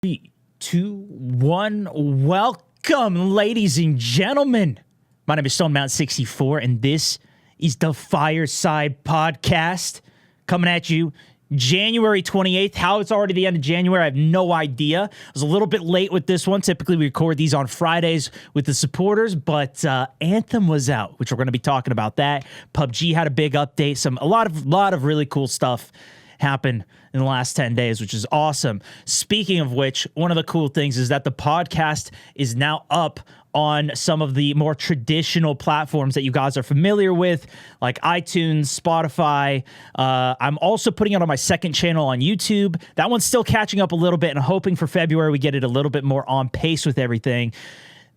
Three, two, one. Welcome, ladies and gentlemen. My name is StoneMountain64, and this is the Fireside podcast coming at you January 28th. How it's already the end of January, I have no idea. I was a little bit late with this one. Typically, we record these on Fridays with the supporters, but Anthem was out, which we're going to be talking about that. PUBG had a big update. A lot of really cool stuff happened in the last 10 days, which is awesome. Speaking of which, one of the cool things is that the podcast is now up on some of the more traditional platforms that you guys are familiar with, like iTunes, Spotify. I'm also putting it on my second channel on YouTube. That one's still catching up a little bit, and hoping for February we get it a little bit more on pace with everything.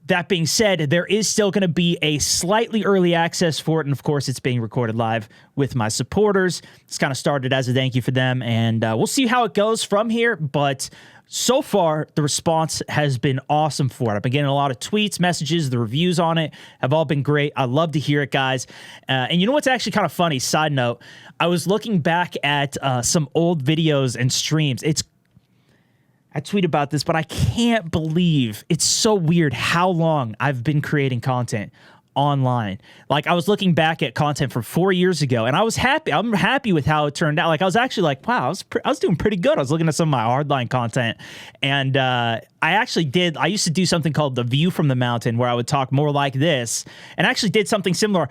That being said, there is still going to be a slightly early access for it, and of course, it's being recorded live with my supporters. It's kind of started as a thank you for them, and we'll see how it goes from here, but so far, the response has been awesome for it. I've been getting a lot of tweets, messages, the reviews on it have all been great. I love to hear it, guys. And you know what's actually kind of funny? Side note, I was looking back at some old videos and streams. I tweet about this, but I can't believe it's so weird how long I've been creating content online. Like, I was looking back at content from 4 years ago, and I was happy. I'm happy with how it turned out. Like, I was actually like, wow, I was doing pretty good. I was looking at some of my hardline content, and I used to do something called The View from the Mountain, where I would talk more like this, and actually did something similar.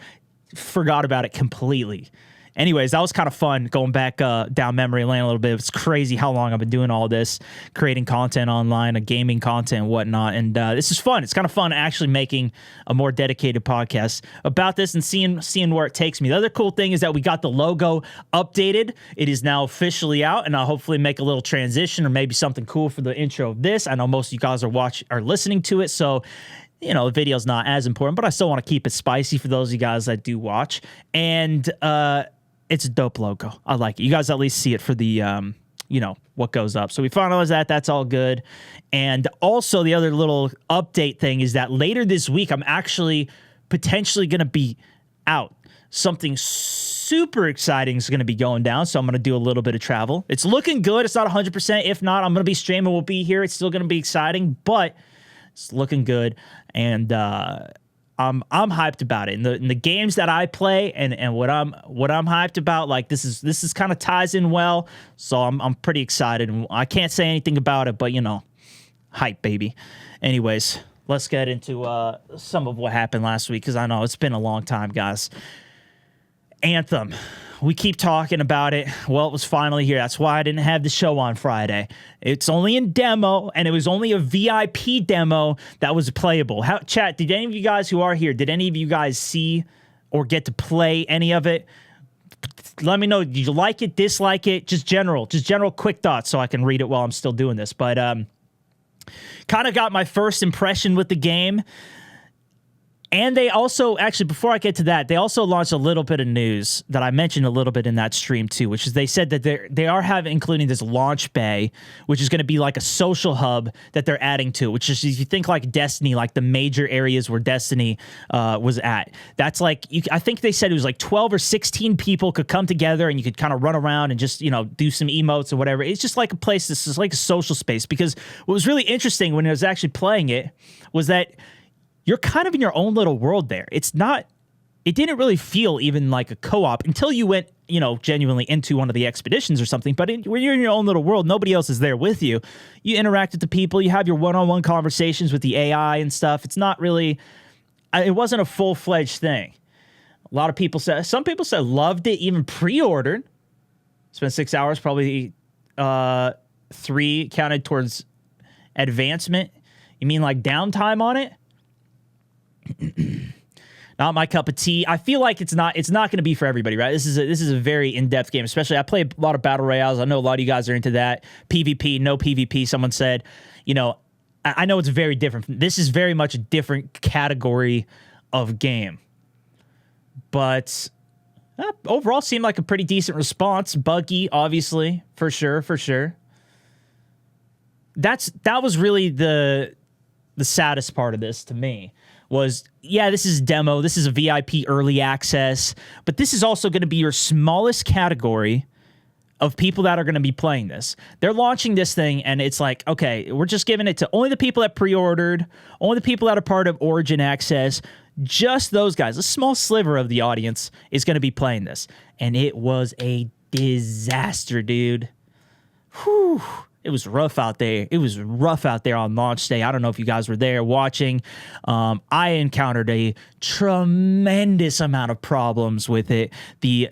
Forgot about it completely. Anyways, that was kind of fun going back down memory lane a little bit. It's crazy how long I've been doing all this, creating content online, gaming content and whatnot. And this is fun. It's kind of fun actually making a more dedicated podcast about this and seeing where it takes me. The other cool thing is that we got the logo updated. It is now officially out, and I'll hopefully make a little transition or maybe something cool for the intro of this. I know most of you guys are listening to it, so you know, the video's not as important, but I still want to keep it spicy for those of you guys that do watch. And it's a dope logo. I like it. You guys at least see it for the, what goes up. So we finalized that. That's all good. And also the other little update thing is that later this week, I'm actually potentially going to be out. Something super exciting is going to be going down. So I'm going to do a little bit of travel. It's looking good. It's not 100%. If not, I'm going to be streaming. We'll be here. It's still going to be exciting, but it's looking good. And, I'm hyped about it. And the games that I play and what I'm hyped about, like this is kind of ties in well. So I'm pretty excited. And I can't say anything about it, but hype, baby. Anyways, let's get into some of what happened last week, because I know it's been a long time, guys. Anthem. We keep talking about it. Well, it was finally here. That's why I didn't have the show on Friday. It's only in demo, and it was only a VIP demo that was playable. Chat, did any of you guys who are here, did any of you guys see or get to play any of it? Let me know. Did you like it, dislike it? Just general quick thoughts so I can read it while I'm still doing this. But kind of got my first impression with the game. And they also, actually, before I get to that, they also launched a little bit of news that I mentioned a little bit in that stream too, which is they said that they are including this launch bay, which is going to be like a social hub that they're adding to, which is, if you think like Destiny, like the major areas where Destiny was at. That's like, I think they said it was like 12 or 16 people could come together and you could kind of run around and just, do some emotes or whatever. It's just like a place, this is like a social space, because what was really interesting when I was actually playing it was that you're kind of in your own little world there. It didn't really feel even like a co-op until you went, genuinely into one of the expeditions or something. But when you're in your own little world, nobody else is there with you. You interact with the people. You have your one-on-one conversations with the AI and stuff. It's not really, it wasn't a full-fledged thing. A lot of people said, some people said loved it, even pre-ordered. Spent 6 hours, probably 3 counted towards advancement. You mean like downtime on it? Not my cup of tea. I feel like it's not going to be for everybody, right? This is a very in-depth game, especially I play a lot of battle royales. I know a lot of you guys are into that. PvP, no PvP. Someone said, I know it's very different. This is very much a different category of game. But overall seemed like a pretty decent response. Buggy, obviously, for sure. That was really the saddest part of this to me. Was, yeah, this is demo, this is a VIP early access, but this is also going to be your smallest category of people that are going to be playing this. They're launching this thing, and it's like, okay, we're just giving it to only the people that pre-ordered, only the people that are part of Origin Access. Just those guys, a small sliver of the audience is going to be playing this. And it was a disaster, dude. Whew. It was rough out there. It was rough out there on launch day. I don't know if you guys were there watching. I encountered a tremendous amount of problems with it.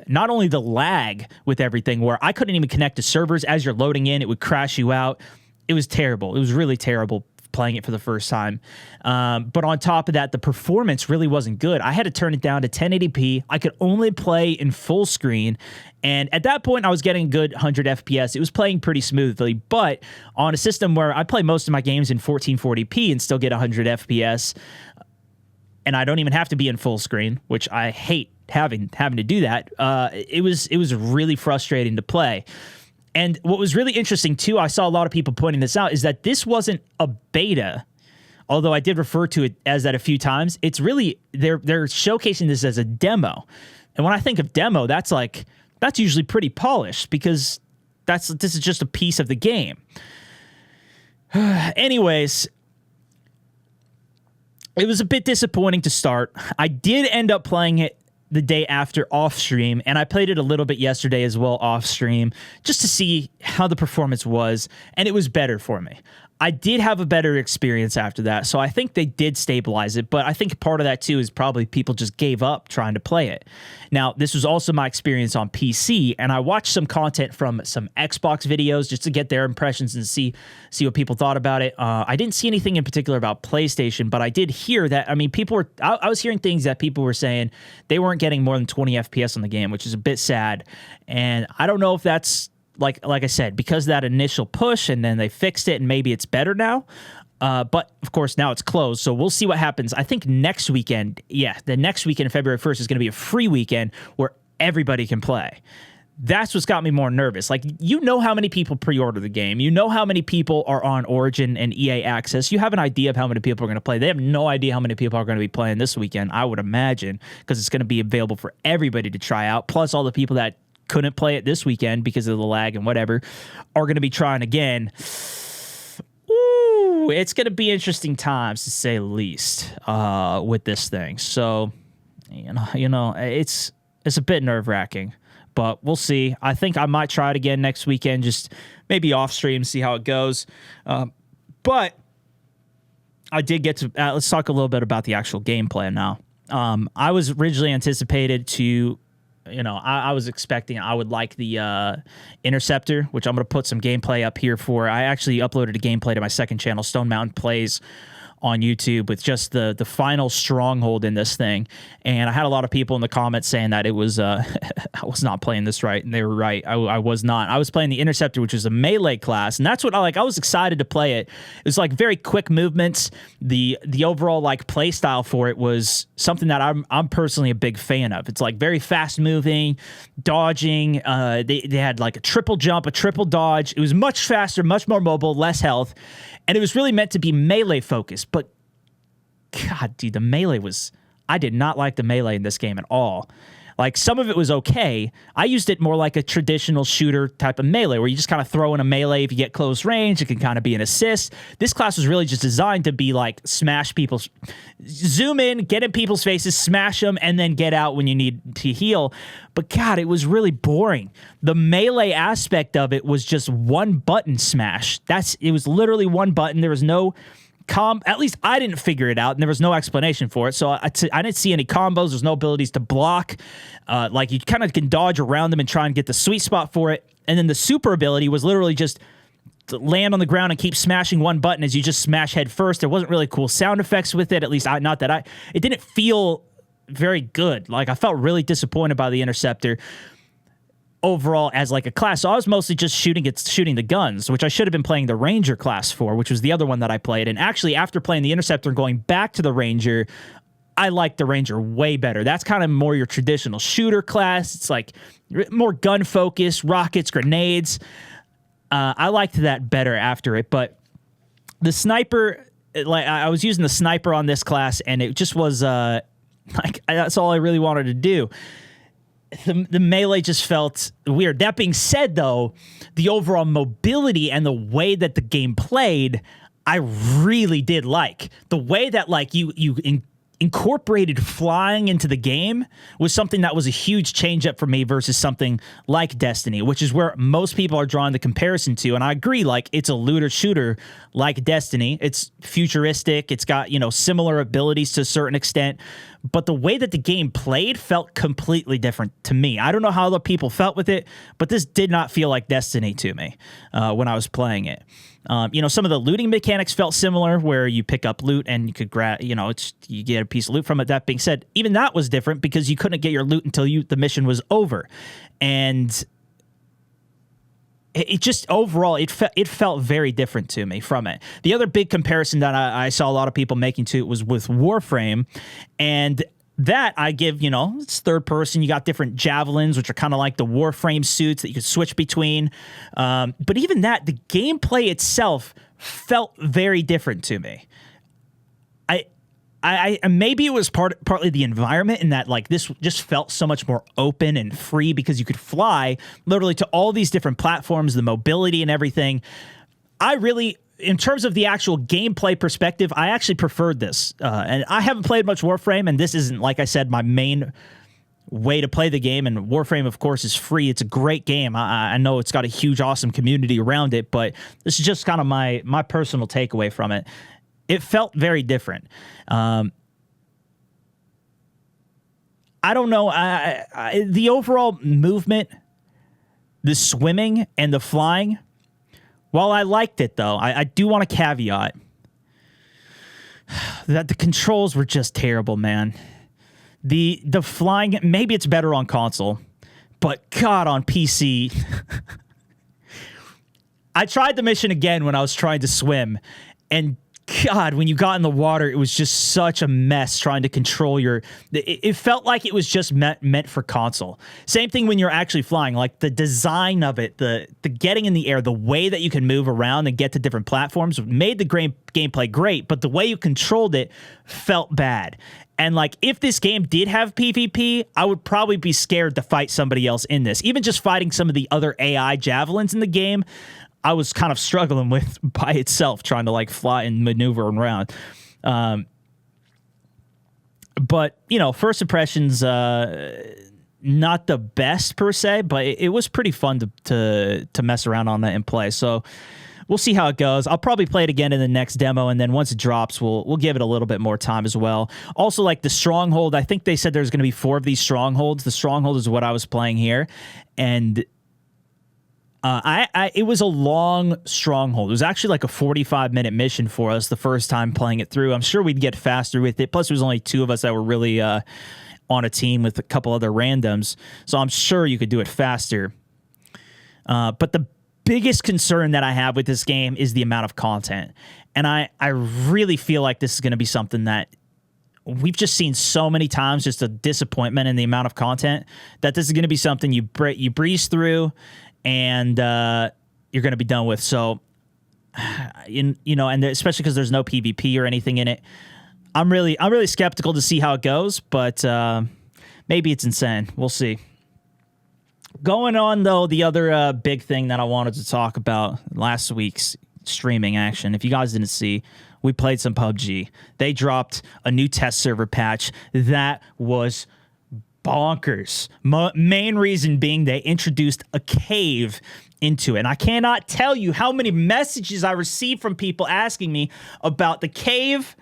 Not only the lag with everything, where I couldn't even connect to servers as you're loading in. It would crash you out. It was terrible. It was really terrible playing it for the first time. But on top of that, the performance really wasn't good. I had to turn it down to 1080p. I could only play in full screen. And at that point, I was getting a good 100 FPS. It was playing pretty smoothly. But on a system where I play most of my games in 1440p and still get 100 FPS, and I don't even have to be in full screen, which I hate having to do that, it was really frustrating to play. And what was really interesting, too, I saw a lot of people pointing this out, is that this wasn't a beta, although I did refer to it as that a few times. It's really, they're showcasing this as a demo. And when I think of demo, that's usually pretty polished, because this is just a piece of the game. Anyways, it was a bit disappointing to start. I did end up playing it the day after off stream, and I played it a little bit yesterday as well off stream, just to see how the performance was, and it was better for me. I did have a better experience after that, so I think they did stabilize it, but I think part of that too is probably people just gave up trying to play it. Now, this was also my experience on PC, and I watched some content from some Xbox videos just to get their impressions and see what people thought about it. I didn't see anything in particular about PlayStation, but I did hear that, I mean, I was hearing things that people were saying they weren't getting more than 20 FPS on the game, which is a bit sad, and I don't know if that's like I said, because of that initial push, and then they fixed it, and maybe it's better now. But, of course, now it's closed, so we'll see what happens. I think next weekend, the next weekend, February 1st, is going to be a free weekend where everybody can play. That's what's got me more nervous. Like, you know how many people pre-order the game. You know how many people are on Origin and EA Access. You have an idea of how many people are going to play. They have no idea how many people are going to be playing this weekend, I would imagine, because it's going to be available for everybody to try out, plus all the people that couldn't play it this weekend because of the lag and whatever are going to be trying again. Ooh, it's going to be interesting times, to say the least, with this thing. So, you know, it's a bit nerve-wracking, but we'll see. I think I might try it again next weekend, just maybe off stream, see how it goes. But I did get to let's talk a little bit about the actual gameplay now. I was originally anticipated to, I was expecting I would like the Interceptor, which I'm going to put some gameplay up here for. I actually uploaded a gameplay to my second channel, StoneMountain Plays, on YouTube, with just the final stronghold in this thing. And I had a lot of people in the comments saying that it was I was not playing this right, and they were right. I was not. I was playing the Interceptor, which is a melee class, and that's what I like. I was excited to play it. It was like very quick movements. The overall like play style for it was something that I'm personally a big fan of. It's like very fast moving, dodging. They had like a triple jump, a triple dodge. It was much faster, much more mobile, less health. And it was really meant to be melee focused, but God, dude, the melee was... I did not like the melee in this game at all. Like, some of it was okay. I used it more like a traditional shooter type of melee, where you just kind of throw in a melee if you get close range. It can kind of be an assist. This class was really just designed to be like smash people's... Zoom in, get in people's faces, smash them, and then get out when you need to heal. But God, it was really boring. The melee aspect of it was just one button smash. It was literally one button. There was no... at least I didn't figure it out, and there was no explanation for it. So I didn't see any combos. There's no abilities to block. Like, you kind of can dodge around them and try and get the sweet spot for it. And then the super ability was literally just to land on the ground and keep smashing one button as you just smash head first. There wasn't really cool sound effects with it. At least it didn't feel very good. Like, I felt really disappointed by the Interceptor overall as like a class. So I was mostly just shooting the guns, which I should have been playing the Ranger class for, which was the other one that I played. And actually, after playing the Interceptor and going back to the Ranger, I like the Ranger way better. That's kind of more your traditional shooter class. It's like more gun focused, rockets, grenades. I liked that better after it. But the sniper, like, I was using the sniper on this class, and it just was like, that's all I really wanted to do. the melee just felt weird. That being said, though, the overall mobility and the way that the game played, I really did like. The way that like you incorporated flying into the game was something that was a huge change up for me versus something like Destiny, which is where most people are drawing the comparison to. And I agree, like it's a looter shooter like Destiny. It's futuristic. It's got, similar abilities to a certain extent, but the way that the game played felt completely different to me. I don't know how other people felt with it, but this did not feel like Destiny to me when I was playing it. Some of the looting mechanics felt similar, where you pick up loot and you could grab, you get a piece of loot from it. That being said, even that was different because you couldn't get your loot until the mission was over. And it just overall, it felt very different to me from it. The other big comparison that I saw a lot of people making to it was with Warframe, and that I give, it's third person. You got different javelins, which are kind of like the Warframe suits that you could switch between. But even that, the gameplay itself felt very different to me. I maybe it was partly the environment, in that like this just felt so much more open and free because you could fly literally to all these different platforms, the mobility and everything. In terms of the actual gameplay perspective, I actually preferred this. And I haven't played much Warframe, and this isn't, like I said, my main way to play the game. And Warframe, of course, is free. It's a great game. I know it's got a huge, awesome community around it, but this is just kind of my personal takeaway from it. It felt very different. I don't know. The overall movement, the swimming, and the flying, while I liked it, though, I do want to caveat that the controls were just terrible, man. The flying, maybe it's better on console, but God, on PC. I tried the mission again when I was trying to swim, and God, when you got in the water, it was just such a mess trying to control it felt like it was just meant for console. Same thing when you're actually flying, like the design of it, the getting in the air, the way that you can move around and get to different platforms made the gameplay great, but the way you controlled it felt bad. And like, if this game did have PvP, I would probably be scared to fight somebody else in this. Even just fighting some of the other AI javelins in the game, I was kind of struggling with by itself, trying to like fly and maneuver around. But, first impressions, not the best per se, but it was pretty fun to mess around on that and play. So we'll see how it goes. I'll probably play it again in the next demo, and then once it drops, we'll give it a little bit more time as well. Also, like the Stronghold, I think they said there's going to be 4 of these Strongholds. The Stronghold is what I was playing here, and it was a long Stronghold. It was actually like a 45-minute mission for us the first time playing it through. I'm sure we'd get faster with it. Plus, there was only 2 of us that were really on a team with a couple other randoms, so I'm sure you could do it faster. But the biggest concern that I have with this game is the amount of content, and I really feel like this is going to be something that we've just seen so many times, just a disappointment in the amount of content, that this is going to be something you breeze through and you're going to be done with. So, and especially because there's no PvP or anything in it, I'm really skeptical to see how it goes. But maybe it's insane. We'll see. Going on, though, the other big thing that I wanted to talk about, last week's streaming action. If you guys didn't see, we played some PUBG. They dropped a new test server patch that was bonkers. Main reason being they introduced a cave into it. And I cannot tell you how many messages I received from people asking me about the cave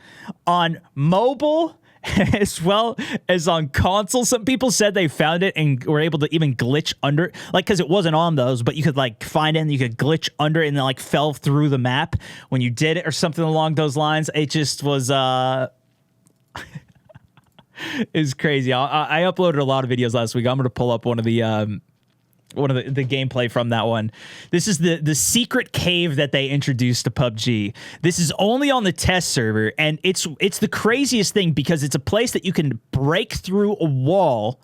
on mobile as well as on console. Some people said they found it and were able to even glitch under it, like, because it wasn't on those, but you could like find it and you could glitch under it and then like fell through the map when you did it or something along those lines. It just was is crazy. I uploaded a lot of videos last week. I'm going to pull up one of the gameplay from that one. This is the secret cave that they introduced to PUBG. This is only on the test server, and it's the craziest thing because it's a place that you can break through a wall,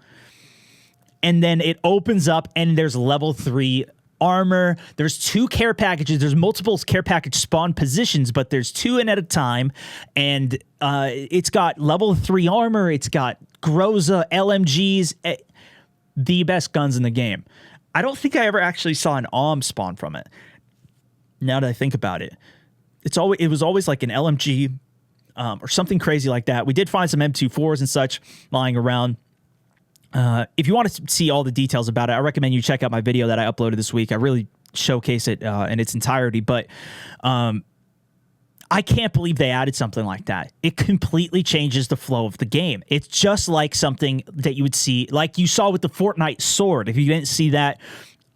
and then it opens up, and there's level 3 armor. There's 2 care packages. There's multiple care package spawn positions, but there's 2 in at a time, and it's got level 3 armor. It's got Groza, LMGs. the best guns in the game. I don't think I ever actually saw an AUM spawn from it. Now that I think about it, it was always like an LMG or something crazy like that. We did find some M24s and such lying around. If you want to see all the details about it, I recommend you check out my video that I uploaded this week. I really showcase it in its entirety, but I can't believe they added something like that. It completely changes the flow of the game. It's just like something that you would see, like you saw with the Fortnite sword. If you didn't see that,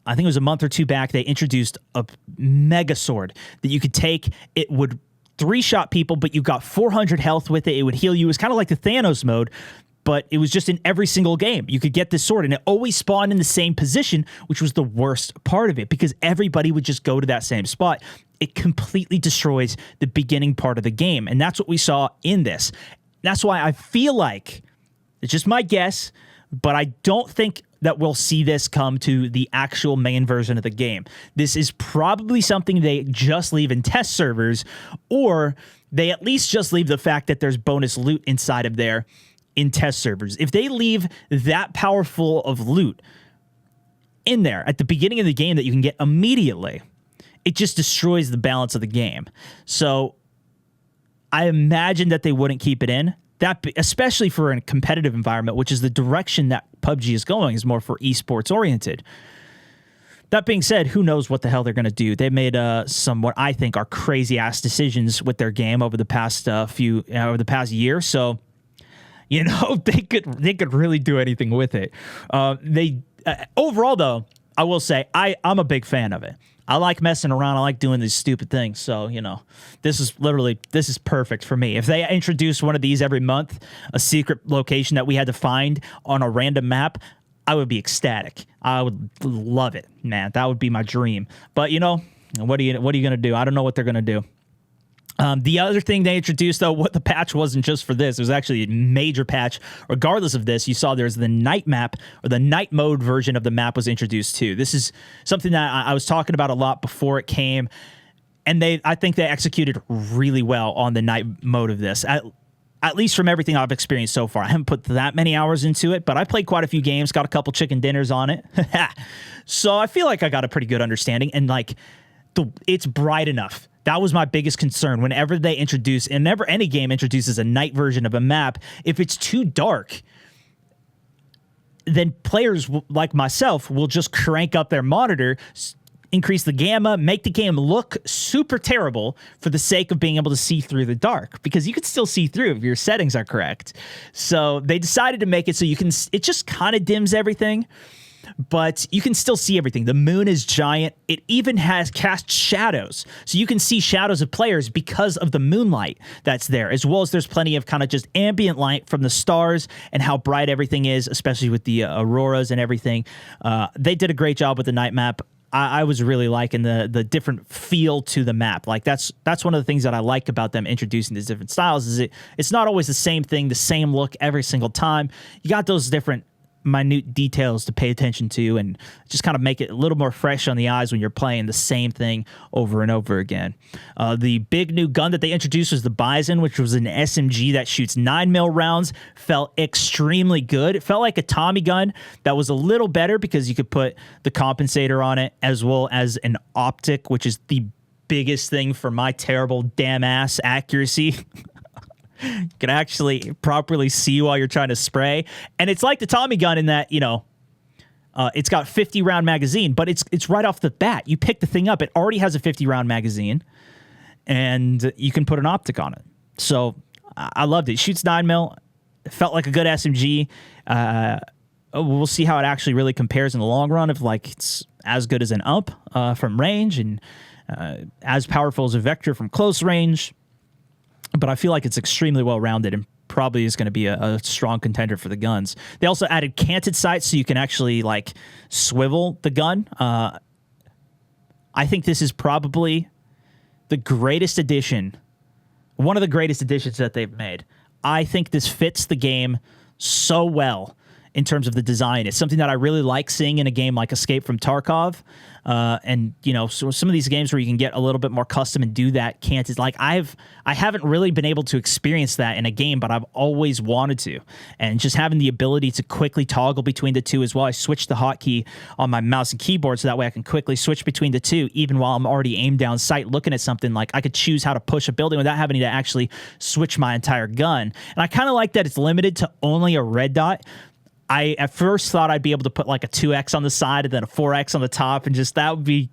I think it was a month or two back, they introduced a mega sword that you could take. It would 3-shot people, but you got 400 health with it. It would heal you. It was kind of like the Thanos mode, but it was just in every single game. You could get this sword, and it always spawned in the same position, which was the worst part of it, because everybody would just go to that same spot. It completely destroys the beginning part of the game, and that's what we saw in this. That's why I feel like, it's just my guess, but I don't think that we'll see this come to the actual main version of the game. This is probably something they just leave in test servers, or they at least just leave the fact that there's bonus loot inside of there in test servers. If they leave that powerful of loot in there at the beginning of the game that you can get immediately, it just destroys the balance of the game. So I imagine that they wouldn't keep it in. That, especially for a competitive environment, which is the direction that PUBG is going, is more for esports oriented. That being said, who knows what the hell they're going to do? They made some what I think are crazy ass decisions with their game over the past year. So, you know, they could really do anything with it. Overall, though, I will say I'm a big fan of it. I like messing around. I like doing these stupid things. So, you know, this is perfect for me. If they introduce one of these every month, a secret location that we had to find on a random map, I would be ecstatic. I would love it, man. That would be my dream. But, you know, what are you going to do? I don't know what they're going to do. The other thing they introduced, though, what the patch wasn't just for this. It was actually a major patch. Regardless of this, you saw there's the night map, or the night mode version of the map was introduced too. This is something that I was talking about a lot before it came, and I think they executed really well on the night mode of this. At least from everything I've experienced so far. I haven't put that many hours into it, but I played quite a few games, got a couple chicken dinners on it. So I feel like I got a pretty good understanding, and like it's bright enough. That was my biggest concern. Whenever they introduce, and never any game introduces a night version of a map, if it's too dark, then players like myself will just crank up their monitor, increase the gamma, make the game look super terrible for the sake of being able to see through the dark, because you can still see through if your settings are correct. So they decided to make it so it just kind of dims everything, but you can still see everything. The moon is giant. It even has cast shadows. So you can see shadows of players because of the moonlight that's there, as well as there's plenty of kind of just ambient light from the stars and how bright everything is, especially with the auroras and everything. They did a great job with the night map. I was really liking the different feel to the map. Like that's one of the things that I like about them introducing these different styles, is it's not always the same thing, the same look every single time. You got those different minute details to pay attention to, and just kind of make it a little more fresh on the eyes when you're playing the same thing over and over again. The big new gun that they introduced was the Bison, which was an SMG that shoots 9mm rounds. Felt extremely good. It felt like a Tommy gun that was a little better because you could put the compensator on it, as well as an optic, which is the biggest thing for my terrible damn ass accuracy. You can actually properly see while you're trying to spray. And it's like the Tommy gun in that, you know, it's got 50-round magazine, but it's right off the bat. You pick the thing up, it already has a 50-round magazine, and you can put an optic on it. So I loved it. It shoots 9mm. It felt like a good SMG. We'll see how it actually really compares in the long run, if like it's as good as an UMP from range, and as powerful as a Vector from close range. But I feel like it's extremely well-rounded and probably is going to be a strong contender for the guns. They also added canted sights, so you can actually like swivel the gun. I think this is probably the greatest addition, one of the greatest additions that they've made. I think this fits the game so well, in terms of the design. It's something that I really like seeing in a game like Escape from Tarkov. And, you know, so some of these games where you can get a little bit more custom and do that can't. It's like I haven't really been able to experience that in a game, but I've always wanted to. And just having the ability to quickly toggle between the two as well. I switch the hotkey on my mouse and keyboard so that way I can quickly switch between the two, even while I'm already aimed down sight looking at something. Like I could choose how to push a building without having to actually switch my entire gun. And I kind of like that it's limited to only a red dot. I at first thought I'd be able to put like a 2x on the side and then a 4x on the top, and just that would be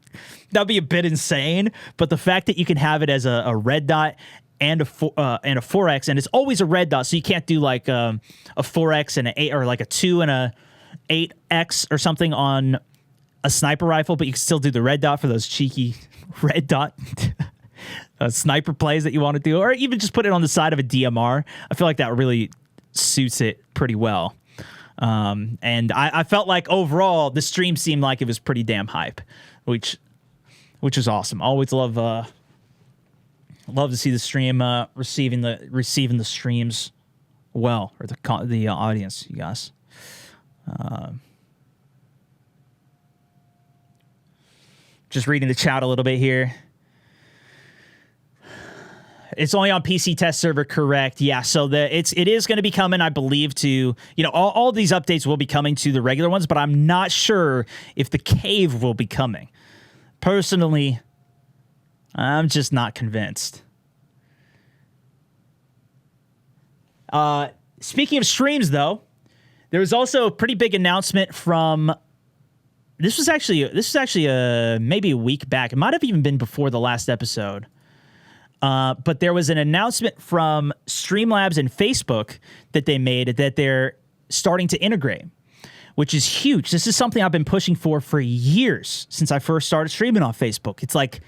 a bit insane. But the fact that you can have it as a red dot and a 4x, and it's always a red dot, so you can't do like a 4x and an 8, or like a 2 and a 8x or something on a sniper rifle, but you can still do the red dot for those cheeky red dot sniper plays that you want to do, or even just put it on the side of a DMR. I feel like that really suits it pretty well. And I felt like overall the stream seemed like it was pretty damn hype, which is awesome. Always love to see the stream receiving the streams well, or the audience, you guys. Just reading the chat a little bit here. It's only on PC test server, correct? Yeah, so it is going to be coming, I believe, to, you know, all these updates will be coming to the regular ones, but I'm not sure if the cave will be coming. Personally, I'm just not convinced. Speaking of streams, though, there was also a pretty big announcement from. This was actually maybe a week back. It might have even been before the last episode. But there was an announcement from Streamlabs and Facebook that they made that they're starting to integrate, which is huge. This is something I've been pushing for years since I first started streaming on Facebook. It's like,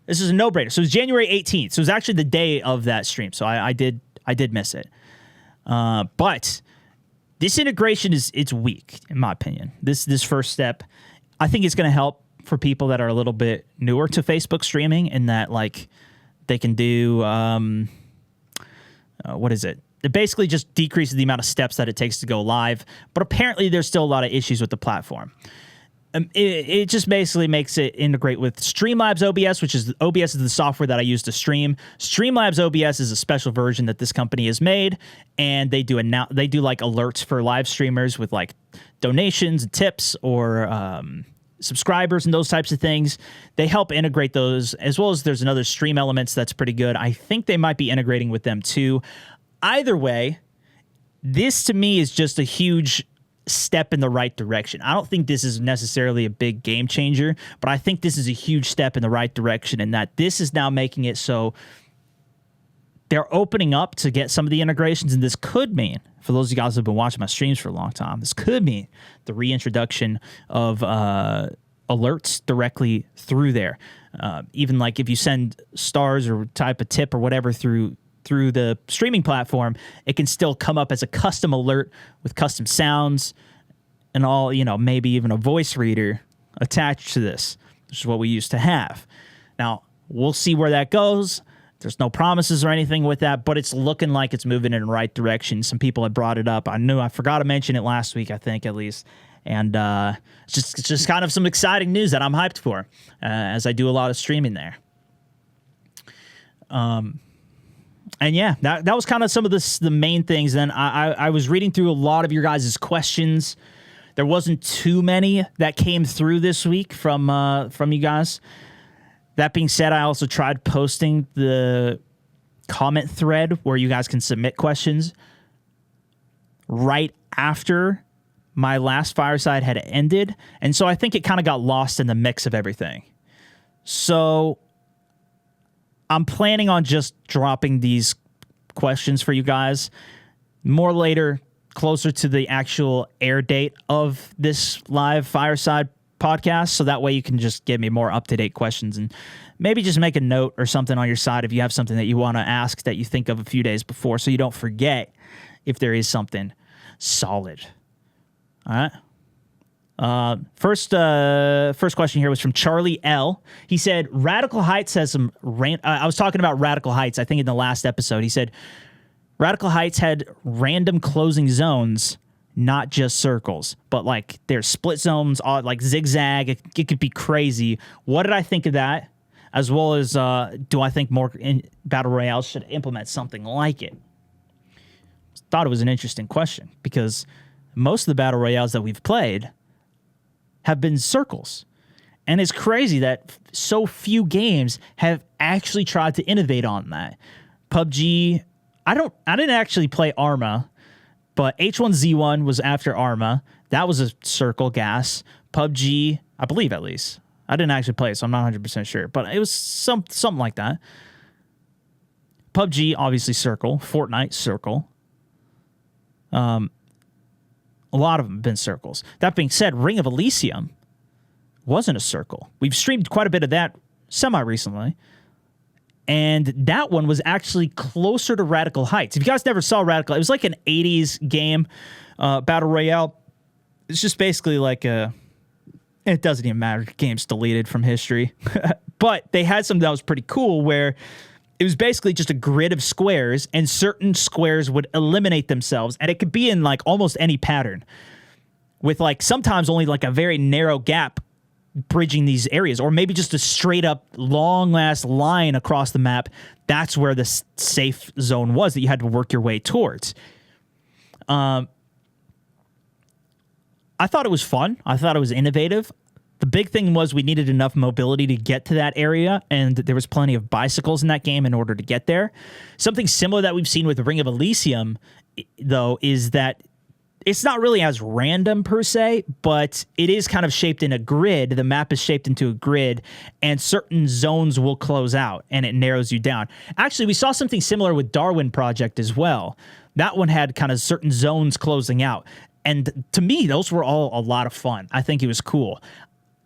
this is a no-brainer. So it was January 18th. So it was actually the day of that stream. So I did miss it. But this integration it's weak, in my opinion. This first step, I think it's going to help for people that are a little bit newer to Facebook streaming, and that like they can do what is it? It basically just decreases the amount of steps that it takes to go live. But apparently, there's still a lot of issues with the platform. It just basically makes it integrate with Streamlabs OBS, which is OBS is the software that I use to stream. Streamlabs OBS is a special version that this company has made, and they do like alerts for live streamers with like donations and tips or subscribers and those types of things. They help integrate those, as well as there's another Stream Elements that's pretty good. I think they might be integrating with them too. Either way, this to me is just a huge step in the right direction. I don't think this is necessarily a big game changer, but I think this is a huge step in the right direction, and that this is now making it so they're opening up to get some of the integrations, and this could mean, for those of you guys who have been watching my streams for a long time, this could mean the reintroduction of alerts directly through there. Even like if you send stars or type a tip or whatever through the streaming platform, it can still come up as a custom alert with custom sounds and all, you know, maybe even a voice reader attached to this, which is what we used to have. Now, we'll see where that goes. There's no promises or anything with that, but it's looking like it's moving in the right direction. Some people had brought it up. I forgot to mention it last week, I think, at least. And it's just kind of some exciting news that I'm hyped for, as I do a lot of streaming there. And yeah, that was kind of some of the main things. Then I was reading through a lot of your guys' questions. There wasn't too many that came through this week from you guys. That being said, I also tried posting the comment thread where you guys can submit questions right after my last Fireside had ended. And so I think it kind of got lost in the mix of everything. So I'm planning on just dropping these questions for you guys more later, closer to the actual air date of this live Fireside podcast, so that way you can just give me more up-to-date questions, and maybe just make a note or something on your side if you have something that you want to ask that you think of a few days before, so you don't forget if there is something solid. All right. First question here was from Charlie L. He said, Radical Heights has some I was talking about Radical Heights, I think in the last episode. He said, Radical Heights had random closing zones not just circles, but like there's split zones, like zigzag. It could be crazy. What did I think of that? As well as, do I think more battle royales should implement something like it? Thought it was an interesting question because most of the battle royales that we've played have been circles. And it's crazy that so few games have actually tried to innovate on that. PUBG, I didn't actually play Arma, but H1Z1 was after Arma. That was a circle gas. PUBG, I believe at least. I didn't actually play it, so I'm not 100% sure, but it was something like that. PUBG, obviously circle. Fortnite, circle. A lot of them have been circles. That being said, Ring of Elysium wasn't a circle. We've streamed quite a bit of that semi-recently, and that one was actually closer to Radical Heights. If you guys never saw Radical, it was like an 80s game, battle royale. It's just basically like a... It doesn't even matter. The game's deleted from history. But they had something that was pretty cool where it was basically just a grid of squares, and certain squares would eliminate themselves, and it could be in like almost any pattern with like sometimes only like a very narrow gap bridging these areas, or maybe just a straight up long last line across the map. That's where the safe zone was that you had to work your way towards. I thought it was fun. I thought it was innovative. The big thing was we needed enough mobility to get to that area, and there was plenty of bicycles in that game in order to get there. Something similar that we've seen with Ring of Elysium, though, is that it's not really as random per se, but it is kind of shaped in a grid. The map is shaped into a grid, and certain zones will close out, and it narrows you down. Actually, we saw something similar with Darwin Project as well. That one had kind of certain zones closing out. And to me, those were all a lot of fun. I think it was cool.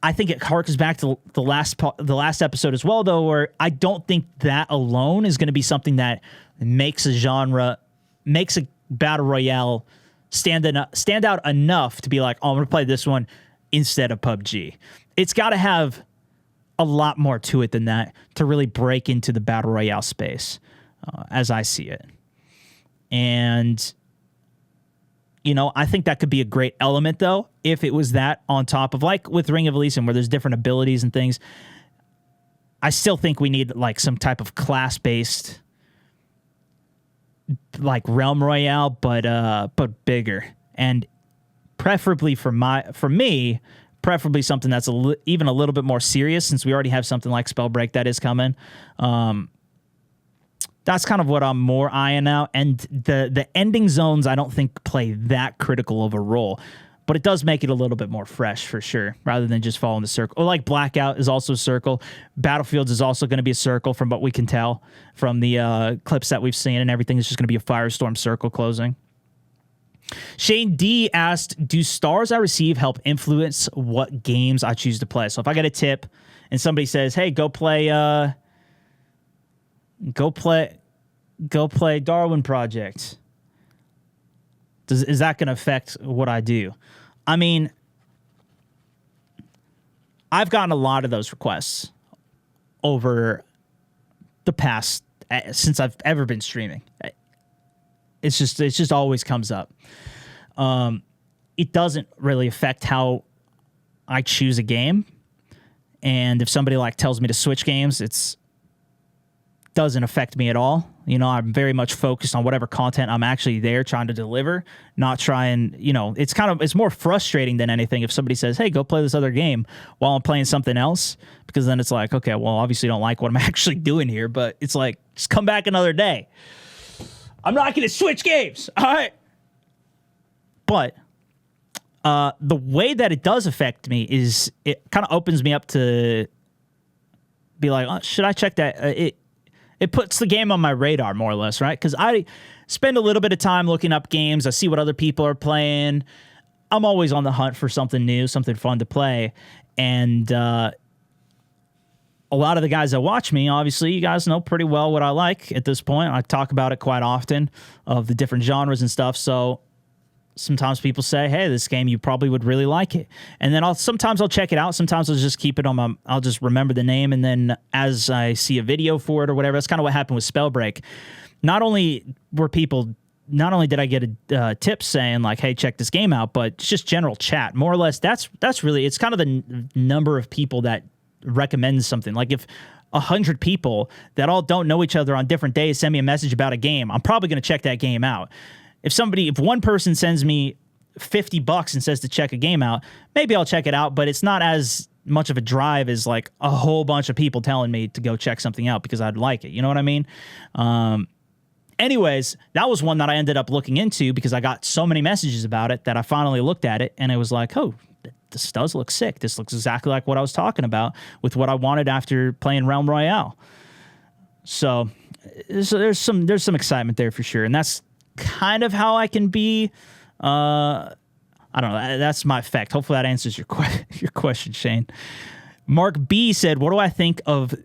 I think it harkens back to the last episode as well, though, where I don't think that alone is going to be something that makes a battle royale stand out enough to be like, oh, I'm going to play this one instead of PUBG. It's got to have a lot more to it than that to really break into the battle royale space, as I see it. And... you know, I think that could be a great element, though, if it was that on top of, like, with Ring of Elysium, where there's different abilities and things. I still think we need, like, some type of class-based, like, Realm Royale, but bigger. And preferably for me, preferably something that's even a little bit more serious, since we already have something like Spellbreak that is coming. That's kind of what I'm more eyeing out. And the ending zones, I don't think play that critical of a role. But it does make it a little bit more fresh, for sure, rather than just following the circle. Or like Blackout is also a circle. Battlefields is also going to be a circle from what we can tell from the clips that we've seen, and everything is just going to be a Firestorm circle closing. Shane D asked, do stars I receive help influence what games I choose to play? So if I get a tip and somebody says, hey, go play Darwin Project, is that going to affect what I do? I mean, I've gotten a lot of those requests over the past, since I've ever been streaming. It just always comes up. It doesn't really affect how I choose a game. And if somebody like tells me to switch games, it's doesn't affect me at all. You know, I'm very much focused on whatever content I'm actually there trying to deliver, not trying, you know, it's more frustrating than anything if somebody says, hey, go play this other game while I'm playing something else, because then it's like, okay, well, obviously you don't like what I'm actually doing here, but it's like, just come back another day. I'm not going to switch games. All right. But the way that it does affect me is it kind of opens me up to be like, oh, should I check that? It puts the game on my radar, more or less, right? Because I spend a little bit of time looking up games. I see what other people are playing. I'm always on the hunt for something new, something fun to play. And a lot of the guys that watch me, obviously, you guys know pretty well what I like at this point. I talk about it quite often, of the different genres and stuff. So sometimes people say, hey, this game, you probably would really like it. And then sometimes I'll check it out. Sometimes I'll just keep it on I'll just remember the name. And then as I see a video for it or whatever, that's kind of what happened with Spellbreak. Not only were people not only did I get a tip saying like, hey, check this game out, but just general chat. More or less, that's really, it's kind of the number of people that recommend something. Like if 100 people that all don't know each other on different days send me a message about a game, I'm probably going to check that game out. If one person sends me $50 and says to check a game out, maybe I'll check it out, but it's not as much of a drive as like a whole bunch of people telling me to go check something out because I'd like it. You know what I mean? Anyways, that was one that I ended up looking into because I got so many messages about it that I finally looked at it and it was like, oh, this does look sick. This looks exactly like what I was talking about with what I wanted after playing Realm Royale. So there's some excitement there for sure. And that's kind of how I can be, I don't know. That's my effect. Hopefully that answers your question, Shane. Mark B said, what do I think of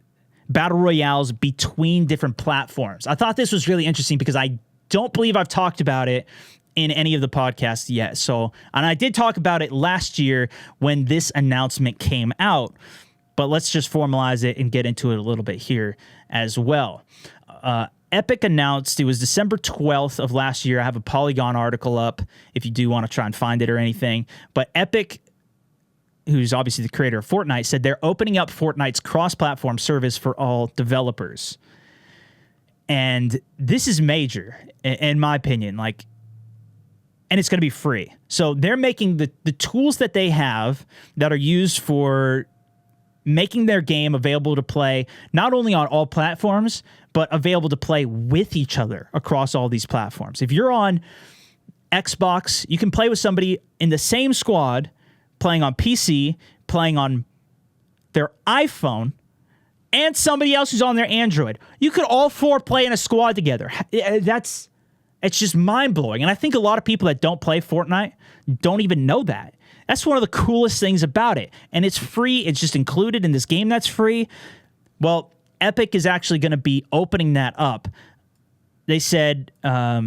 battle royales between different platforms? I thought this was really interesting because I don't believe I've talked about it in any of the podcasts yet. So, and I did talk about it last year when this announcement came out, but let's just formalize it and get into it a little bit here as well. Epic announced, it was December 12th of last year. I have a Polygon article up if you do want to try and find it or anything. But Epic, who's obviously the creator of Fortnite, said they're opening up Fortnite's cross-platform service for all developers. And this is major, in my opinion. Like, and it's going to be free. So they're making the tools that they have that are used for making their game available to play not only on all platforms, but available to play with each other across all these platforms. If you're on Xbox, you can play with somebody in the same squad, playing on PC, playing on their iPhone, and somebody else who's on their Android. You could all four play in a squad together. It's just mind-blowing. And I think a lot of people that don't play Fortnite don't even know that. That's one of the coolest things about it. And it's free. It's just included in this game that's free. Well, Epic is actually going to be opening that up. They said, let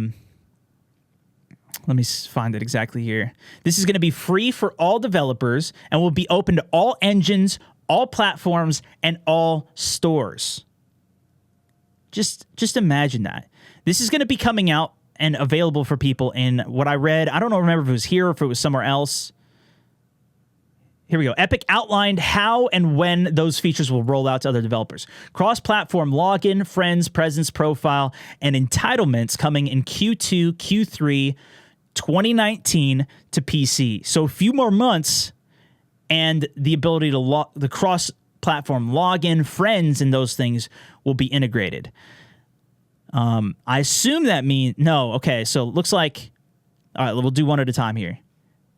me find it exactly here. This is going to be free for all developers and will be open to all engines, all platforms, and all stores. Just imagine that. This is going to be coming out and available for people in what I read. I don't remember if it was here or if it was somewhere else. Here we go. Epic outlined how and when those features will roll out to other developers. Cross-platform login, friends, presence, profile, and entitlements coming in Q2, Q3, 2019 to PC. So a few more months and the ability to the cross-platform login, friends, and those things will be integrated. I assume that means... No, okay, so it looks like... All right, we'll do one at a time here.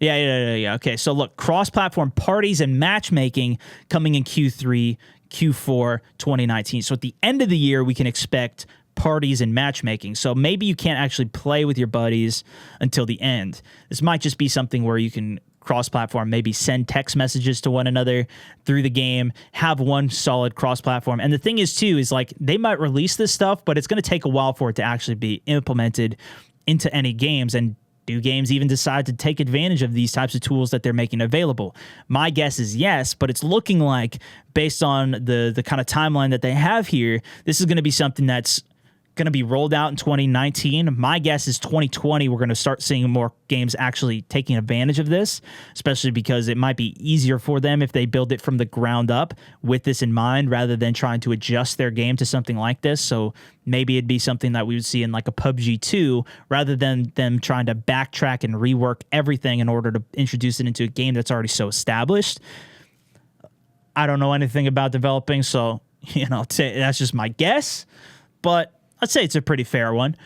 Yeah. Okay, so look, cross-platform parties and matchmaking coming in Q3, Q4, 2019. So at the end of the year, we can expect parties and matchmaking. So maybe you can't actually play with your buddies until the end. This might just be something where you can cross-platform, maybe send text messages to one another through the game, have one solid cross-platform. And the thing is, too, is like they might release this stuff, but it's going to take a while for it to actually be implemented into any games. And do games even decide to take advantage of these types of tools that they're making available? My guess is yes, but it's looking like, based on the kind of timeline that they have here, this is going to be something that's going to be rolled out in 2019. My guess is 2020, we're going to start seeing more games actually taking advantage of this, especially because it might be easier for them if they build it from the ground up with this in mind, rather than trying to adjust their game to something like this. So maybe it'd be something that we would see in like a PUBG 2, rather than them trying to backtrack and rework everything in order to introduce it into a game that's already so established. I don't know anything about developing, so, that's just my guess, but I'd say it's a pretty fair one.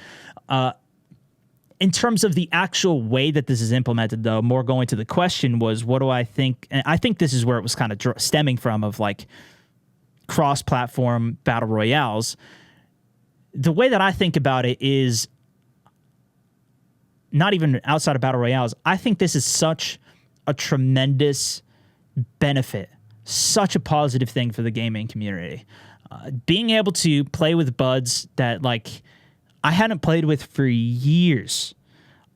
In terms of the actual way that this is implemented, though, more going to the question was, what do I think? And I think this is where it was kind of stemming from, of like cross-platform battle royales. The way that I think about it is not even outside of battle royales. I think this is such a tremendous benefit, such a positive thing for the gaming community. Being able to play with buds that like I hadn't played with for years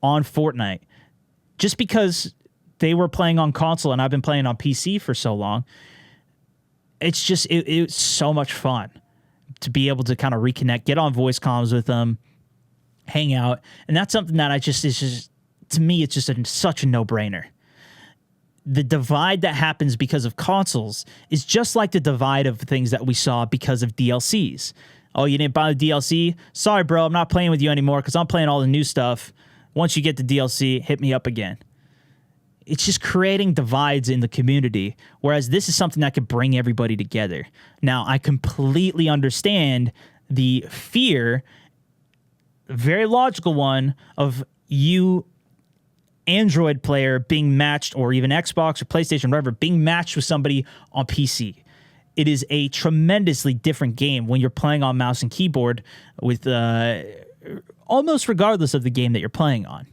on Fortnite, just because they were playing on console and I've been playing on PC for so long. It's just it's so much fun to be able to kind of reconnect, get on voice comms with them, hang out, and that's something that is just, to me, it's just such a no-brainer. The divide that happens because of consoles is just like the divide of things that we saw because of DLCs. Oh, you didn't buy the DLC? Sorry, bro, I'm not playing with you anymore because I'm playing all the new stuff. Once you get the DLC, hit me up again. It's just creating divides in the community, whereas this is something that could bring everybody together. Now, I completely understand the fear, very logical one, of you Android player being matched, or even Xbox or PlayStation, whatever, being matched with somebody on PC. It is a tremendously different game when you're playing on mouse and keyboard with almost regardless of the game that you're playing on.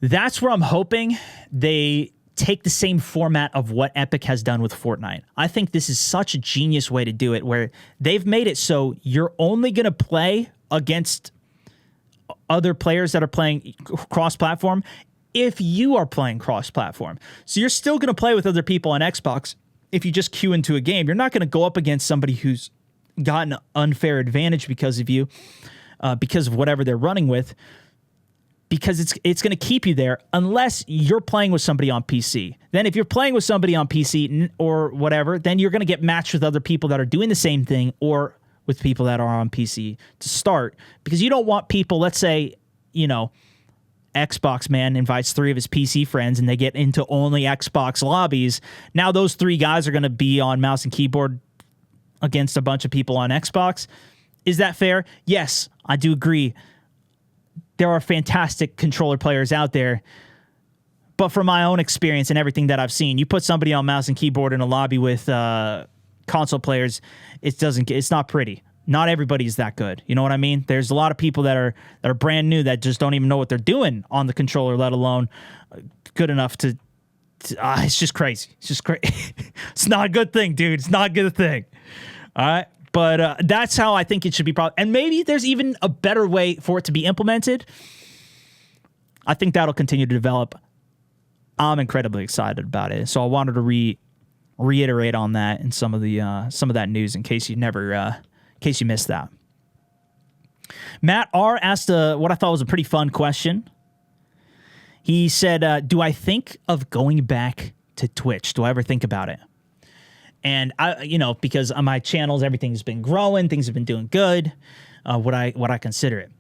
That's where I'm hoping they take the same format of what Epic has done with Fortnite. I think this is such a genius way to do it, where they've made it so you're only going to play against other players that are playing cross-platform if you are playing cross-platform. So you're still going to play with other people on Xbox. If you just queue into a game, you're not going to go up against somebody who's got an unfair advantage because of you, because of whatever they're running with, because it's going to keep you there unless you're playing with somebody on PC. Then if you're playing with somebody on PC or whatever, then you're going to get matched with other people that are doing the same thing, or with people that are on PC to start, because you don't want people, let's say, Xbox man invites 3 of his PC friends and they get into only Xbox lobbies. Now those 3 guys are going to be on mouse and keyboard against a bunch of people on Xbox. Is that fair? Yes, I do agree. There are fantastic controller players out there, but from my own experience and everything that I've seen, you put somebody on mouse and keyboard in a lobby with console players, it's not pretty. Not everybody is that good. You know what I mean? There's a lot of people that are brand new that just don't even know what they're doing on the controller, let alone good enough to it's just crazy. It's just crazy. It's not a good thing, dude. It's not a good thing. All right? But that's how I think it should be. And maybe there's even a better way for it to be implemented. I think that'll continue to develop. I'm incredibly excited about it. So I wanted to reiterate on that and some of that news in case you missed that. Matt R asked what I thought was a pretty fun question. He said, do I think of going back to Twitch? Do I ever think about it? And I, because on my channels, everything's been growing, things have been doing good. Would I consider it?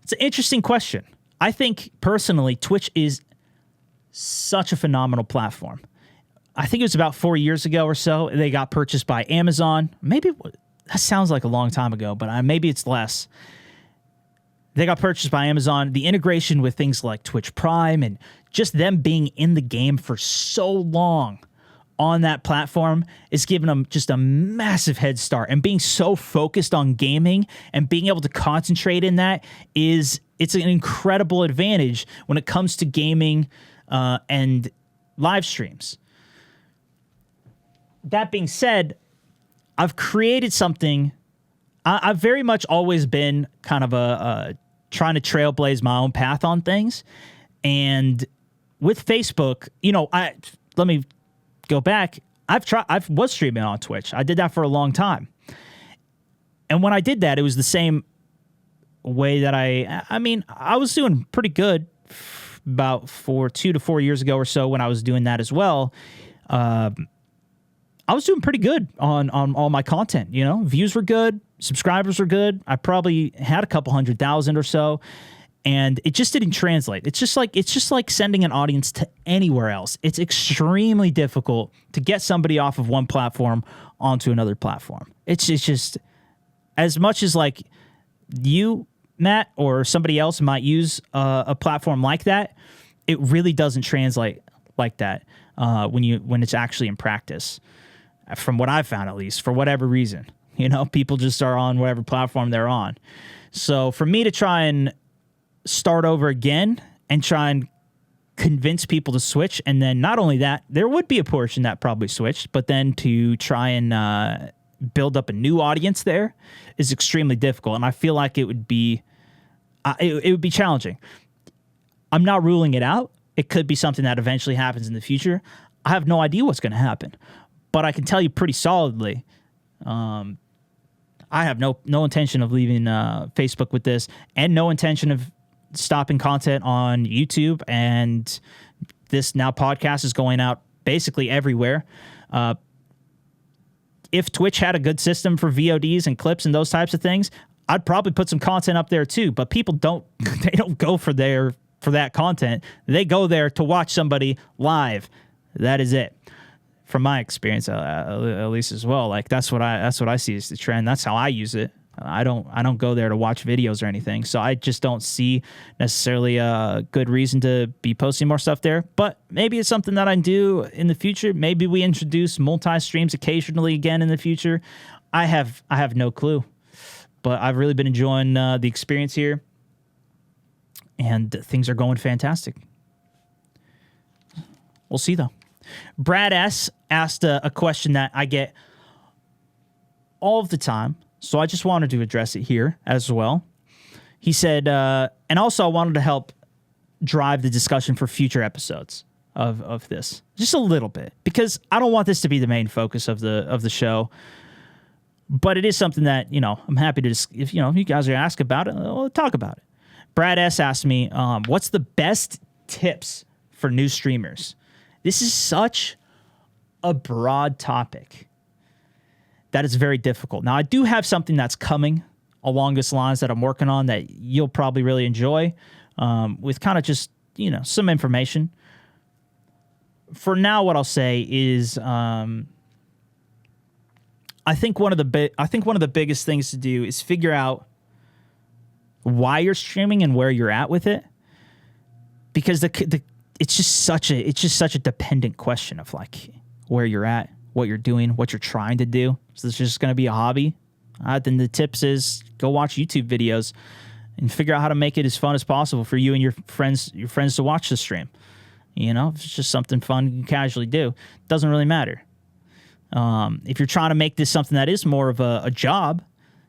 It's an interesting question. I think personally, Twitch is such a phenomenal platform. I think it was about 4 years ago or so, they got purchased by Amazon. Maybe that sounds like a long time ago, but maybe it's less. They got purchased by Amazon. The integration with things like Twitch Prime and just them being in the game for so long on that platform is giving them just a massive head start. And being so focused on gaming and being able to concentrate in that it's an incredible advantage when it comes to gaming and live streams. That being said, I've created something. I've very much always been kind of trying to trailblaze my own path on things. And with Facebook, let me go back. I was streaming on Twitch. I did that for a long time. And when I did that, it was the same way that I was doing pretty good about 2 to 4 years ago or so when I was doing that as well. I was doing pretty good on all my content, Views were good, subscribers were good. I probably had a couple 100,000 or so, and it just didn't translate. It's just like sending an audience to anywhere else. It's extremely difficult to get somebody off of one platform onto another platform. It's just, as much as like you, Matt, or somebody else might use a platform like that, it really doesn't translate like that when it's actually in practice. From what I've found, at least, for whatever reason, people just are on whatever platform they're on. So for me to try and start over again and try and convince people to switch, and then not only that, there would be a portion that probably switched, but then to try and build up a new audience there is extremely difficult, and I feel like it would be challenging. I'm not ruling it out. It could be something that eventually happens in the future. I have no idea what's going to happen. But I can tell you pretty solidly, I I have no intention of leaving Facebook with this, and no intention of stopping content on YouTube. And this now podcast is going out basically everywhere. If Twitch had a good system for VODs and clips and those types of things, I'd probably put some content up there too. But people don't go for that content. They go there to watch somebody live. That is it. From my experience, at least as well. Like that's what I see as the trend. That's how I use it. I don't go there to watch videos or anything. So I just don't see necessarily a good reason to be posting more stuff there. But maybe it's something that I do in the future. Maybe we introduce multi-streams occasionally again in the future. I have no clue. But I've really been enjoying the experience here. And things are going fantastic. We'll see, though. Brad S. asked a question that I get all of the time, so I just wanted to address it here as well. He said, and also I wanted to help drive the discussion for future episodes of this, just a little bit, because I don't want this to be the main focus of the show, but it is something that, I'm happy to, if you guys are asked about it, we'll talk about it. Brad S. asked me, what's the best tips for new streamers? This is such a broad topic that is very difficult. Now, I do have something that's coming along this lines that I'm working on that you'll probably really enjoy, with kind of just, some information. For now, what I'll say is, I think one of the biggest things to do is figure out why you're streaming and where you're at with it, because it's just such a dependent question of like where you're at, what you're doing, what you're trying to do. So it's just going to be a hobby. Then the tips is go watch YouTube videos and figure out how to make it as fun as possible for you and your friends to watch the stream. If it's just something fun you can casually do, it doesn't really matter. If you're trying to make this something that is more of a job,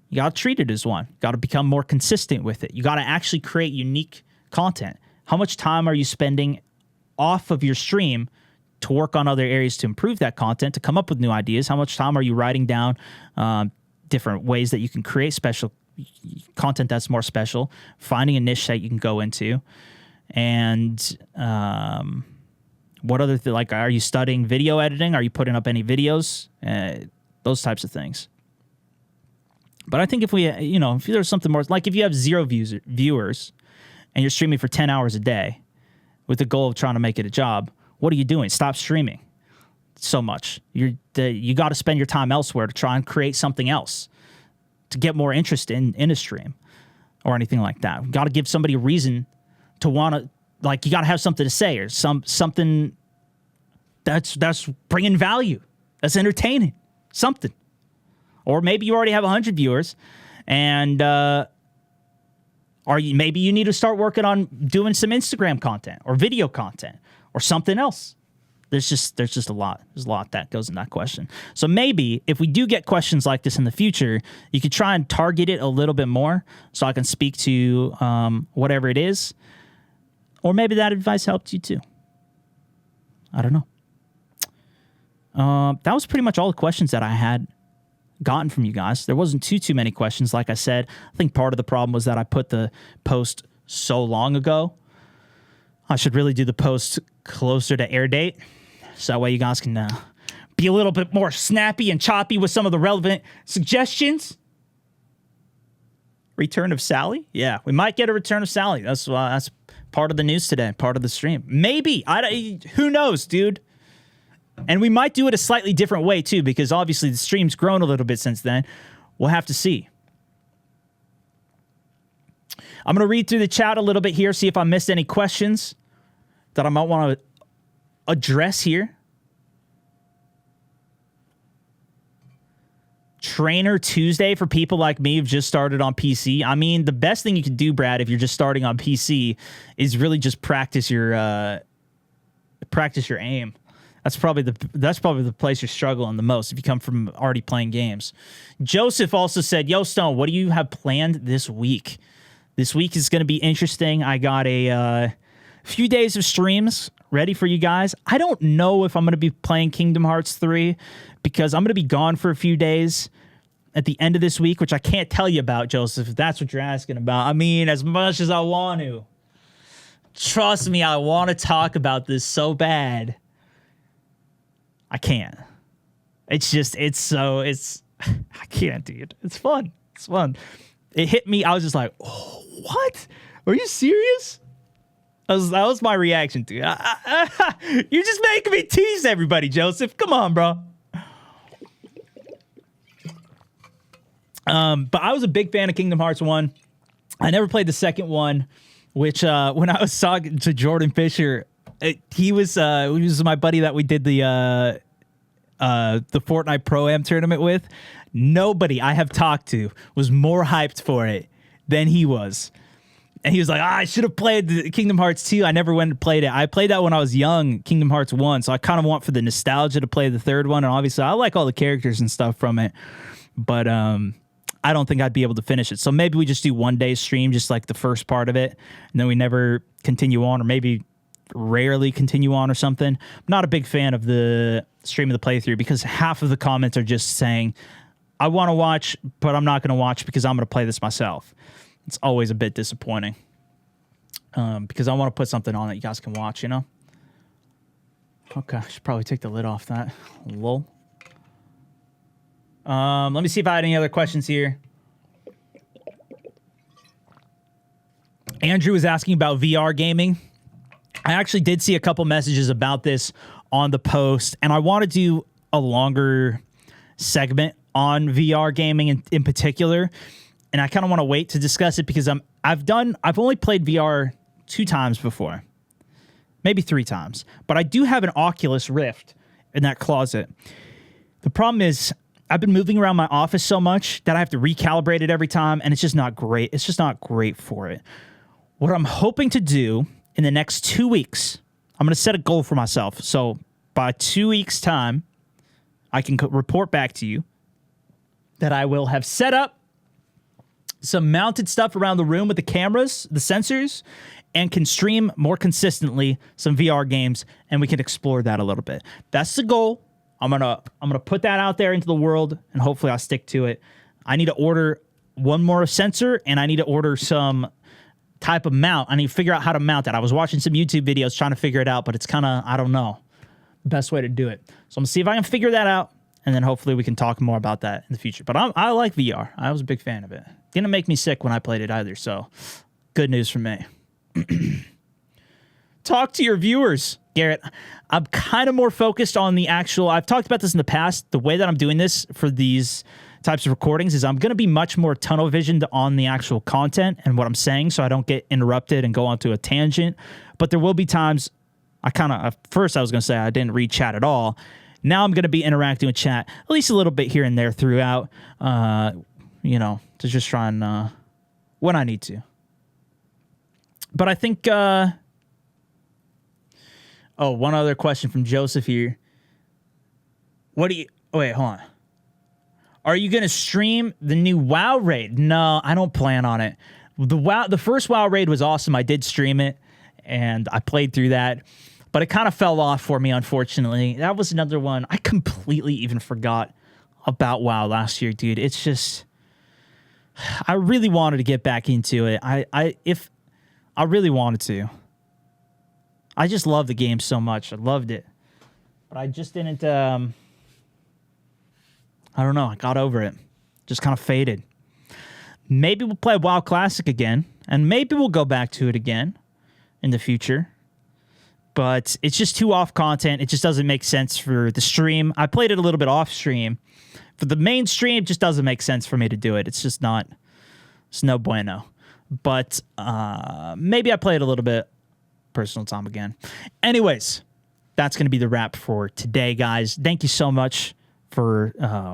you got to treat it as one. Got to become more consistent with it. You got to actually create unique content. How much time are you spending off of your stream to work on other areas to improve that content, to come up with new ideas? How much time are you writing down different ways that you can create special content that's more special, finding a niche that you can go into, and what other like, are you studying video editing? Are you putting up any videos? Those types of things. But I think if if there's something more, like if you have 0 viewers and you're streaming for 10 hours a day with the goal of trying to make it a job, what are you doing? Stop streaming so much. You got to spend your time elsewhere to try and create something else to get more interest in a stream or anything like that. You got to give somebody a reason to want to, like, you got to have something to say or something that's bringing value, that's entertaining, something. Or maybe you already have 100 viewers, and maybe you need to start working on doing some Instagram content or video content or something else. There's just a lot. There's a lot that goes in that question. So maybe if we do get questions like this in the future, you could try and target it a little bit more so I can speak to whatever it is. Or maybe that advice helped you too. I don't know. That was pretty much all the questions that I had gotten from you guys. There wasn't too many questions. Like I said, I think part of the problem was that I put the post so long ago. I should really do the post closer to air date, so that way you guys can be a little bit more snappy and choppy with some of the relevant suggestions. Return of Sally? Yeah, we might get a return of Sally. That's part of the news today, part of the stream. Maybe. Who knows, dude? And we might do it a slightly different way, too, because obviously the stream's grown a little bit since then. We'll have to see. I'm going to read through the chat a little bit here, see if I missed any questions that I might want to address here. Trainer Tuesday for people like me who've just started on PC. I mean, the best thing you can do, Brad, if you're just starting on PC is really just practice your aim. That's probably the place you're struggling the most if you come from already playing games. Joseph also said, "Yo, Stone, what do you have planned this week?" This week is going to be interesting. I got a few days of streams ready for you guys. I don't know if I'm going to be playing Kingdom Hearts 3 because I'm going to be gone for a few days. at the end of this week, which I can't tell you about, Joseph, if that's what you're asking about. I mean, as much as I want to. Trust me, I want to talk about this so bad. I can't. I can't, dude. It's fun. It's fun. It hit me. I was just like, oh, what? Are you serious? That was my reaction, dude. You're just making me tease everybody, Joseph. Come on, bro. But I was a big fan of Kingdom Hearts 1. I never played the second one, which when I was talking to Jordan Fisher, he was my buddy that we did the Fortnite Pro-Am tournament with. Nobody I have talked to was more hyped for it than he was. And he was like, I should have played the Kingdom Hearts 2. I never went and played it. I played that when I was young, Kingdom Hearts 1, so I kind of want for the nostalgia to play the third one. And obviously, I like all the characters and stuff from it. But I don't think I'd be able to finish it. So maybe we just do one day stream, just like the first part of it, and then we never continue on, or maybe rarely continue on or something. I'm not a big fan of the stream of the playthrough because half of the comments are just saying, I want to watch, but I'm not going to watch because I'm going to play this myself. It's always a bit disappointing because I want to put something on that you guys can watch, you know? Okay, I should probably take the lid off that. Lol. Let me see if I had any other questions here. Andrew was asking about VR gaming. I actually did see a couple messages about this on the post, and I want to do a longer segment on VR gaming in particular. And I kind of want to wait to discuss it because I've only played VR 2 times before, maybe 3 times, but I do have an Oculus Rift in that closet. The problem is I've been moving around my office so much that I have to recalibrate it every time, and it's just not great. It's just not great for it. What I'm hoping to do in the next 2 weeks, I'm going to set a goal for myself. So by 2 weeks' time, I can report back to you that I will have set up some mounted stuff around the room with the cameras, the sensors, and can stream more consistently some VR games, and we can explore that a little bit. That's the goal. I'm gonna put that out there into the world, and hopefully I'll stick to it. I need to order one more sensor, and I need to order some type of mount. I need to figure out how to mount that. I was watching some YouTube videos trying to figure it out, but it's kind of, I don't know, the best way to do it. So I'm gonna see if I can figure that out, and then hopefully we can talk more about that in the future. But I like VR. I was a big fan of it. Didn't make me sick when I played it either, so good news for me. Talk to your viewers, Garrett. I'm kind of more focused on the actual, I've talked about this in the past, the way that I'm doing this for these types of recordings is I'm going to be much more tunnel visioned on the actual content and what I'm saying so I don't get interrupted and go onto a tangent. But there will be times at first I was going to say I didn't read chat at all. Now I'm going to be interacting with chat at least a little bit here and there throughout, to just try and, when I need to. But I think, one other question from Joseph here. Wait, hold on. Are you going to stream the new WoW raid? No, I don't plan on it. The first WoW raid was awesome. I did stream it, and I played through that. But it kind of fell off for me, unfortunately. That was another one. I completely even forgot about WoW last year, dude. It's just, I really wanted to get back into it. I really wanted to. I just love the game so much. I loved it. But I just didn't, I don't know. I got over it. Just kind of faded. Maybe we'll play WoW Classic again, and maybe we'll go back to it again in the future. But it's just too off content. It just doesn't make sense for the stream. I played it a little bit off stream. For the main stream, it just doesn't make sense for me to do it. It's just not, it's no bueno. But maybe I play it a little bit personal time again. Anyways, that's going to be the wrap for today, guys. Thank you so much for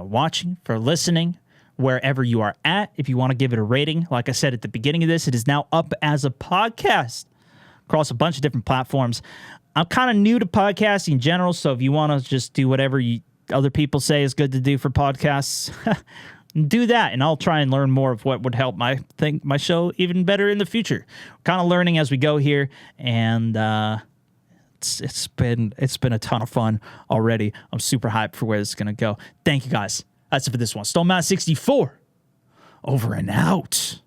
watching, for listening, wherever you are at. If you want to give it a rating, like I said at the beginning of this, it is now up as a podcast across a bunch of different platforms. I'm kind of new to podcasting in general, so if you want to just do whatever other people say is good to do for podcasts, do that, and I'll try and learn more of what would help my show even better in the future. Kind of learning as we go here, and it's been a ton of fun already. I'm super hyped for where this is going to go. Thank you guys. That's it for this one. StoneMountain 64. Over and out.